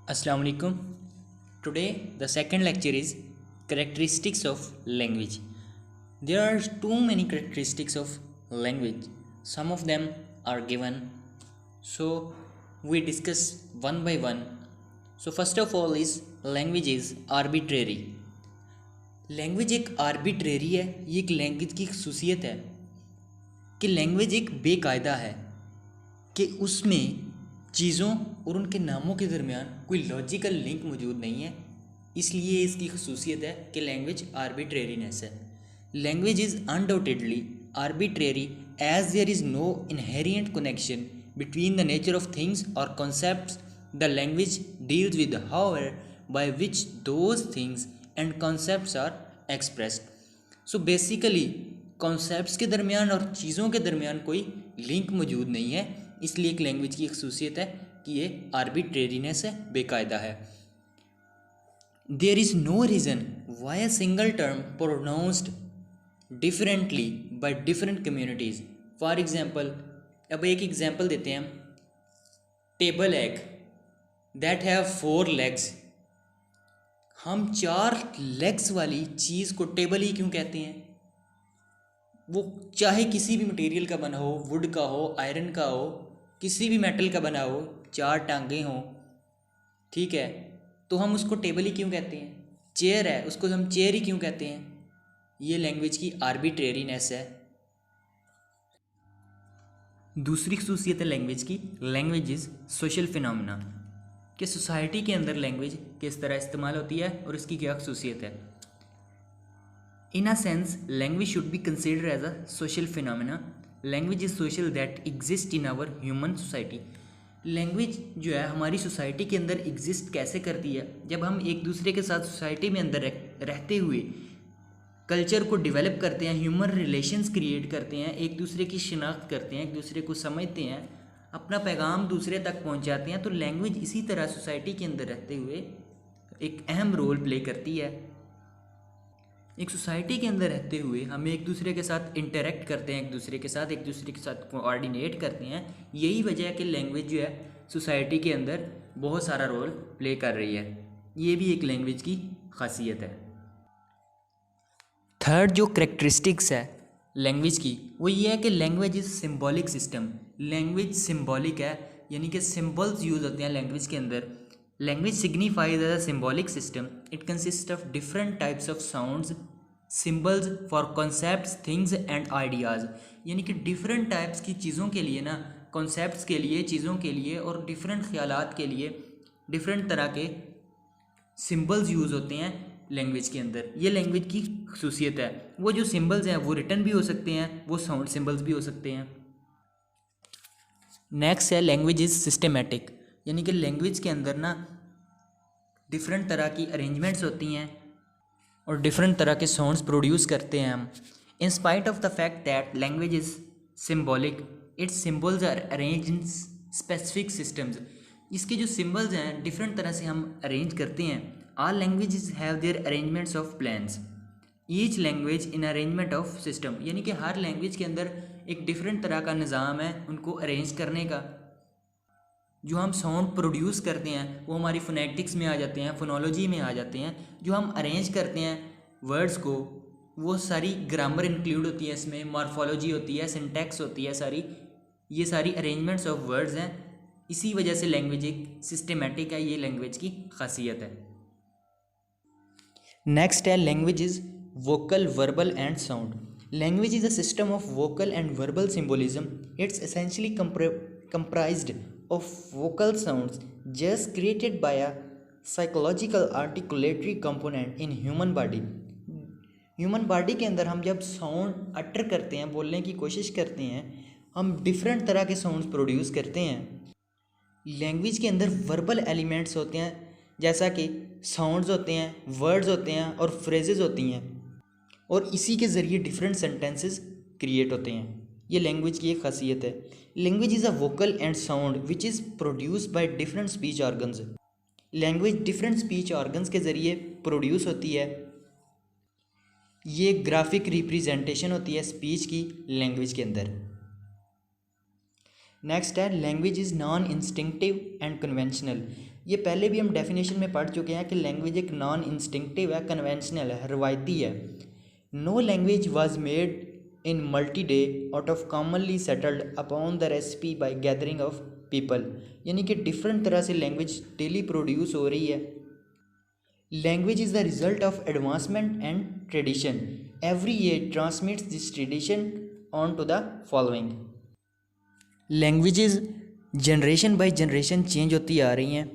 Assalamu alaikum. Today the second lecture is characteristics of language. There are too many characteristics of language. Some of them are given. So we discuss one by one. So first of all is language is arbitrary. Language एक arbitrary है। ये एक language की खसूसियत है कि language एक बेकायदा है कि उसमें चीज़ों और उनके नामों के दरमियान कोई लॉजिकल लिंक मौजूद नहीं है। इसलिए इसकी खसूसियत है कि लैंग्वेज आर्बिट्रेरीनेस है। Language is undoubtedly arbitrary as there is no inherent connection between the nature of things और concepts the language deals with however by which those things and concepts are expressed. So basically concepts के दरमियान और चीज़ों के दरमियान कोई link मौजूद नहीं है। इसलिए एक लैंग्वेज की खसूसियत है कि ये आर्बिट्रेरीनेस है, बेकायदा है। There is no reason why a single term pronounced differently by different communities. For example, अब एक एग्जाम्पल देते हैं हम। Table egg that have 4 legs. हम 4 लेग्स वाली चीज़ को टेबल ही क्यों कहते हैं? वो चाहे किसी भी मटेरियल का बना हो, वुड का हो, आयरन का हो, किसी भी मेटल का बना हो, 4 टांगें हों, ठीक है, तो हम उसको टेबल ही क्यों कहते हैं? चेयर है, उसको हम चेयर ही क्यों कहते हैं? ये लैंग्वेज की आर्बिट्रेरीनेस है। दूसरी खसूसियत है लैंग्वेज की, लैंग्वेज इज़ सोशल फिनोमिना, कि सोसाइटी के अंदर लैंग्वेज किस तरह इस्तेमाल होती है और इसकी क्या खसूसियत है। In a sense language should be consider as a social phenomena. Language is social that exist in our human society. Language जो है हमारी सोसाइटी के अंदर एग्जिस्ट कैसे करती है? जब हम एक दूसरे के साथ सोसाइटी में अंदर रहते हुए कल्चर को डेवलप करते हैं, ह्यूमन रिलेशंस क्रिएट करते हैं, एक दूसरे की शिनाख्त करते हैं, एक दूसरे को समझते हैं, अपना पैगाम दूसरे तक पहुंचाते हैं, तो लैंग्वेज इसी तरह सोसाइटी के अंदर रहते हुए एक अहम रोल प्ले करती है। एक सोसाइटी के अंदर रहते हुए हम एक दूसरे के साथ इंटरेक्ट करते हैं, एक दूसरे के साथ कोऑर्डिनेट करते हैं। यही वजह है कि लैंग्वेज जो है सोसाइटी के अंदर बहुत सारा रोल प्ले कर रही है। ये भी एक लैंग्वेज की खासियत है। थर्ड जो करेक्टरिस्टिक्स है लैंग्वेज की वो ये है कि language is symbolic system. Language symbolic है, यानी कि सिम्बल्स यूज़ होते हैं लैंग्वेज के अंदर। Language signifies as a symbolic system. It consist of different types of sounds, symbols for concepts, things and ideas. यानी कि डिफरेंट टाइप्स की चीज़ों के लिए ना, कॉन्सेप्ट्स के लिए, चीज़ों के लिए और डिफरेंट ख्यालात के लिए डिफरेंट तरह के सिम्बल्स यूज़ होते हैं लैंग्वेज के अंदर। ये लैंग्वेज की खसूसियत है। वो जो सिम्बल्स हैं वो रिटन भी हो सकते हैं, वो साउंड सिम्बल्स भी हो सकते हैं। नेक्स्ट है लैंग्वेज इज़ सिस्टमेटिक, यानी कि लैंग्वेज के अंदर ना डिफरेंट तरह की अरेंजमेंट्स होती हैं और डिफरेंट तरह के साउंड्स प्रोड्यूस करते हैं हम। In spite of the fact that language is symbolic, its symbols are arrange in specific systems. इसके जो सिम्बल्स हैं डिफरेंट तरह से हम अरेंज करते हैं। All languages have their arrangements of plans, each language in arrangement of system. यानी कि हर लैंग्वेज के अंदर एक डिफरेंट तरह का निज़ाम है उनको अरेंज करने का। जो हम साउंड प्रोड्यूस करते हैं वो हमारी फोनेटिक्स में आ जाते हैं, फोनोलॉजी में आ जाते हैं। जो हम अरेंज करते हैं वर्ड्स को, वो सारी ग्रामर इंक्लूड होती है इसमें, मॉर्फोलॉजी होती है, सिंटैक्स होती है, सारी ये सारी अरेंजमेंट्स ऑफ वर्ड्स हैं। इसी वजह से लैंग्वेज एक सिस्टमेटिक है। ये लैंग्वेज की खासियत है। नेक्स्ट है language is vocal, verbal and sound. Language is a system of vocal and verbal symbolism. It's essentially comprised of vocal sounds just created by a psychological articulatory component in human body. Human body के अंदर हम जब sound अटर करते हैं, बोलने की कोशिश करते हैं, हम डिफरेंट तरह के साउंड्स प्रोड्यूस करते हैं। लैंग्वेज के अंदर वर्बल एलिमेंट्स होते हैं, जैसा कि साउंड्स होते हैं, वर्ड्स होते हैं और फ्रेजेस होती हैं, और इसी के ज़रिए डिफरेंट सेंटेंसेस क्रिएट होते हैं। ये लैंग्वेज की एक खासियत है। Language is a vocal and sound which is produce by different speech organs. Language different speech organs के ज़रिए प्रोड्यूस होती है। ये ग्राफिक रिप्रेजेंटेशन होती है स्पीच की लैंग्वेज के अंदर। नेक्स्ट है language is non instinctive and conventional. ये पहले भी हम डेफिनेशन में पढ़ चुके हैं कि लैंग्वेज एक नॉन इंस्टिंक्टिव है, कन्वेंशनल है, रवायती है। No language was made in multi day out of commonly settled upon the recipe by gathering of people, यानी कि डिफरेंट तरह से लैंग्वेज डेली प्रोड्यूस हो रही है। Language is the result of advancement and tradition, every year transmits this tradition on to the following. Languages generation by generation change होती आ रही हैं,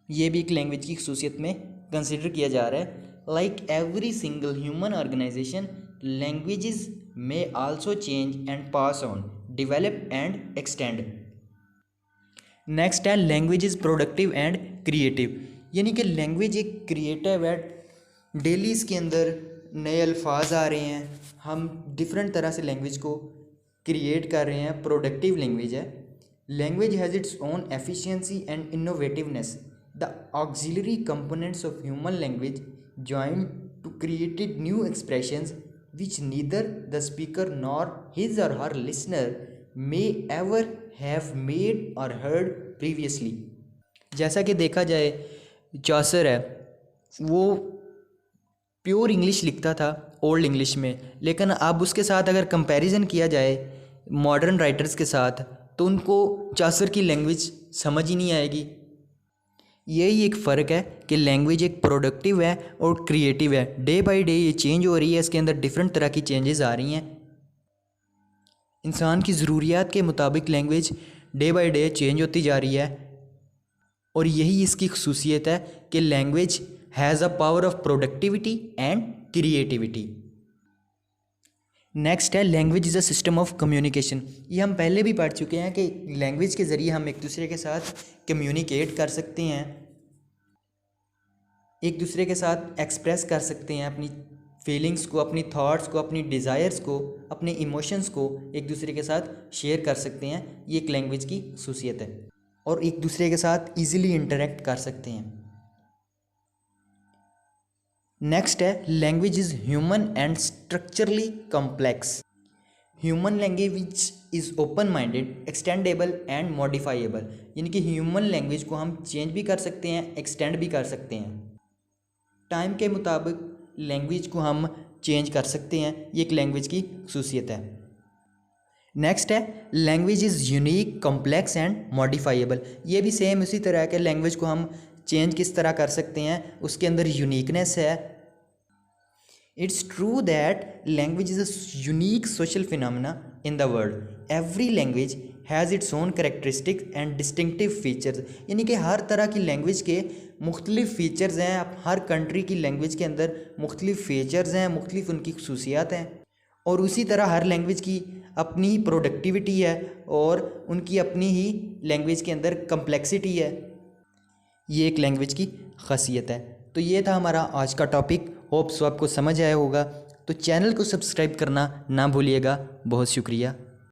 ये भी एक लैंग्वेज की खसूसियत में कंसिडर किया जा रहा है। Like every single human organization, languages में also change and pass on, develop and extend. Next है language is productive and creative, यानी कि लैंग्वेज एक क्रिएटिव है, डेली इसके अंदर नए अल्फाज आ रहे हैं, हम डिफरेंट तरह से लैंग्वेज को क्रिएट कर रहे हैं, प्रोडक्टिव लैंग्वेज है। Language has its own efficiency and innovativeness, the auxiliary components of human language join to created new expressions which neither the speaker nor his or her listener may ever have made or heard previously। जैसा कि देखा जाए Chaucer है वो pure English लिखता था old English में, लेकिन अब उसके साथ अगर कंपैरिजन किया जाए मॉडर्न राइटर्स के साथ तो उनको चॉसर की लैंग्वेज समझ ही नहीं आएगी। यही एक फ़र्क है कि लैंग्वेज एक प्रोडक्टिव है और क्रिएटिव है। डे बाय डे ये चेंज हो रही है, इसके अंदर डिफरेंट तरह की चेंजेस आ रही हैं। इंसान की ज़रूरियात के मुताबिक language day by day change होती जा रही है और यही इसकी खसूसियत है कि language has a power of productivity and creativity. Next है language is a system of communication. ये हम पहले भी पढ़ चुके हैं कि लैंग्वेज के ज़रिए हम एक दूसरे के साथ कम्युनिकेट कर सकते हैं, एक दूसरे के साथ एक्सप्रेस कर सकते हैं अपनी फीलिंग्स को, अपनी थॉट्स को, अपनी डिज़ायर्स को, अपने इमोशंस को एक दूसरे के साथ शेयर कर सकते हैं। ये एक लैंग्वेज की खसूसियत है और एक दूसरे के साथ ईज़िली इंटरेक्ट कर सकते हैं। नेक्स्ट है language is human and structurally complex. Human language is open minded, extendable and modifiable, यानी कि ह्यूमन लैंग्वेज को हम चेंज भी कर सकते हैं, एक्सटेंड भी कर सकते हैं। टाइम के मुताबिक लैंग्वेज को हम चेंज कर सकते हैं, ये एक लैंग्वेज की खसूसियत है। नेक्स्ट है language is unique, complex and modifiable. ये भी सेम उसी तरह है कि लैंग्वेज को हम चेंज किस तरह कर सकते हैं, उसके अंदर यूनिकनेस है। It's true that language is a unique social phenomena in the world. Every language has its own characteristics and distinctive features, यानी कि हर तरह की लैंग्वेज के मुख्तलिफ फ़ीचर्स हैं। अब हर कंट्री की लैंग्वेज के अंदर मुख्तलिफ फ़ीचर्स हैं, मुख्तलिफ उनकी खसूसियात हैं और उसी तरह हर लैंग्वेज की अपनी ही प्रोडक्टिविटी है और उनकी अपनी ही लैंग्वेज के अंदर कम्प्लेक्सिटी है। ये एक लैंग्वेज की खासियत है। तो ये था हमारा आज का टॉपिक। होप सो आपको समझ आया होगा। तो चैनल को सब्सक्राइब करना ना भूलिएगा। बहुत शुक्रिया।